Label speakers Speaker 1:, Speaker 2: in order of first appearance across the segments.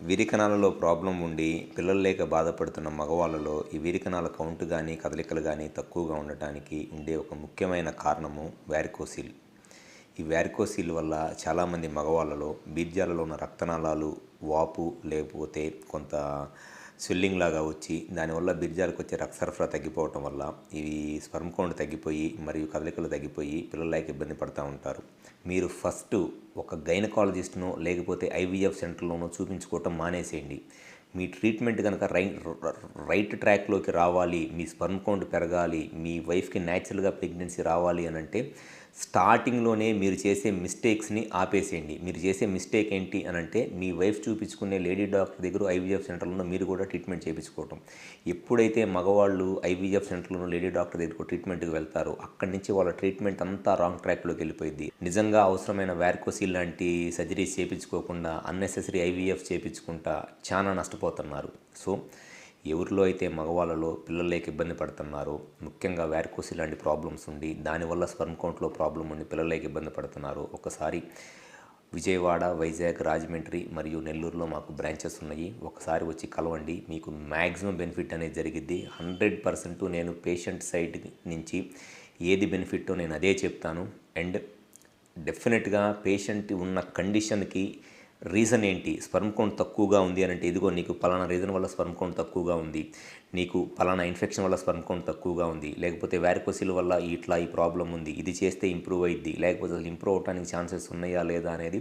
Speaker 1: వీరికణాలలో problem ఉండి పిల్లలు లేక బాధపడుతున్న మగవాళ్ళలో ఈ వీరికణాల కౌంట్ కానీ కదలికలు కానీ తక్కువగా ఉండటానికి ఉండే ఒక ముఖ్యమైన కారణము వ్యారికోసిల్. ఈ వ్యారికోసిల్ వల్ల చాలామంది మగవాళ్ళలో బీర్జాలలో ఉన్న రక్తనాళాలు వాపు లేకపోతే కొంత స్వెల్లింగ్ లాగా వచ్చి దానివల్ల బీర్జాలకు వచ్చే రక్త సరఫరా తగ్గిపోవటం వల్ల ఇవి స్పర్మ్ కౌంట్ తగ్గిపోయి మరియు కదలికలు తగ్గిపోయి పిల్లలకి ఇబ్బంది పడుతూ ఉంటారు. మీరు ఫస్ట్ ఒక గైనకాలజిస్ట్ను లేకపోతే ఐవీఎఫ్ సెంటర్లోనో చూపించుకోవటం మానేసేయండి. మీ ట్రీట్మెంట్ కనుక రైట్ ట్రాక్లోకి రావాలి, మీ స్పర్మ్ కౌంట్ పెరగాలి, మీ వైఫ్కి న్యాచురల్గా ప్రెగ్నెన్సీ రావాలి అని అంటే స్టార్టింగ్లోనే మీరు చేసే మిస్టేక్స్ని ఆపేసేయండి. మీరు చేసే మిస్టేక్ ఏంటి అని అంటే మీ వైఫ్ చూపించుకునే లేడీ డాక్టర్ దగ్గర ఐవీఎఫ్ సెంటర్లో మీరు కూడా ట్రీట్మెంట్ చేయించుకోవటం. ఎప్పుడైతే మగవాళ్ళు ఐవీఎఫ్ సెంటర్లో లేడీ డాక్టర్ దగ్గరకు ట్రీట్మెంట్కి వెళ్తారో అక్కడి నుంచి వాళ్ళ ట్రీట్మెంట్ అంతా రాంగ్ ట్రాక్లోకి వెళ్ళిపోయింది. నిజంగా అవసరమైన వ్యారికోసిల్ లాంటి సర్జరీస్ చేయించుకోకుండా అన్నెసెసరీ ఐవీఎఫ్ చేయించుకుంటా చాలా నష్టపోతున్నారు. సో ఎవరిలో అయితే మగవాళ్ళలో పిల్లలు లేక ఇబ్బంది పడుతున్నారో, ముఖ్యంగా వ్యారికోసిల్ లాంటి ప్రాబ్లమ్స్ ఉండి దానివల్ల స్పర్మ్ కౌంట్లో ప్రాబ్లం ఉండి పిల్లలు లేక ఇబ్బంది పడుతున్నారో ఒకసారి విజయవాడ, వైజాగ్, రాజమండ్రి మరియు నెల్లూరులో మాకు బ్రాంచెస్ ఉన్నాయి. ఒకసారి వచ్చి కలవండి. మీకు మ్యాక్సిమం బెనిఫిట్ అనేది జరిగిద్ది. 100% నేను పేషెంట్ సైడ్ నుంచి ఏది బెనిఫిట్టో నేను అదే చెప్తాను. అండ్ డెఫినెట్గా పేషెంట్ ఉన్న కండిషన్కి రీజన్ ఏంటి, స్పర్మ్ కౌంట్ తక్కువగా ఉంది అని అంటే ఇదిగో నీకు పలానా రీజన్ వల్ల స్పర్మ్ కౌంట్ తక్కువగా ఉంది, నీకు పలానా ఇన్ఫెక్షన్ వల్ల స్పర్మ్ కౌంట్ తక్కువగా ఉంది, లేకపోతే వ్యారికోసిల్ వల్ల ఇట్లా ఈ ప్రాబ్లం ఉంది, ఇది చేస్తే ఇంప్రూవ్ అయ్యిద్ది, లేకపోతే అసలు ఇంప్రూవ్ అవడానికి ఛాన్సెస్ ఉన్నాయా లేదా అనేది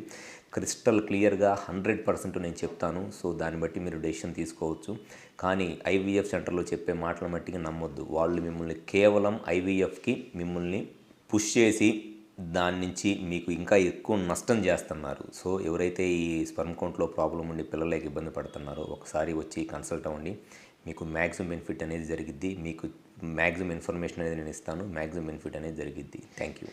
Speaker 1: క్రిస్టల్ క్లియర్గా 100% నేను చెప్తాను. సో దాన్ని బట్టి మీరు డెసిషన్ తీసుకోవచ్చు. కానీ ఐవీఎఫ్ సెంటర్లో చెప్పే మాటల మట్టికి నమ్మొద్దు. వాళ్ళు మిమ్మల్ని కేవలం ఐవీఎఫ్కి మిమ్మల్ని పుష్ చేసి దాని నుంచి మీకు ఇంకా ఎక్కువ నష్టం చేస్తున్నారు. సో ఎవరైతే ఈ స్పర్మ్ కౌంట్లో ప్రాబ్లం ఉండి పిల్లలకి ఇబ్బంది పడుతున్నారో ఒకసారి వచ్చి కన్సల్ట్ అవ్వండి. మీకు మ్యాక్సిమం బెనిఫిట్ అనేది జరిగిద్ది. మీకు మ్యాక్సిమం ఇన్ఫర్మేషన్ అనేది నేను ఇస్తాను. మ్యాక్సిమం బెనిఫిట్ అనేది జరిగిద్ది. Thank you.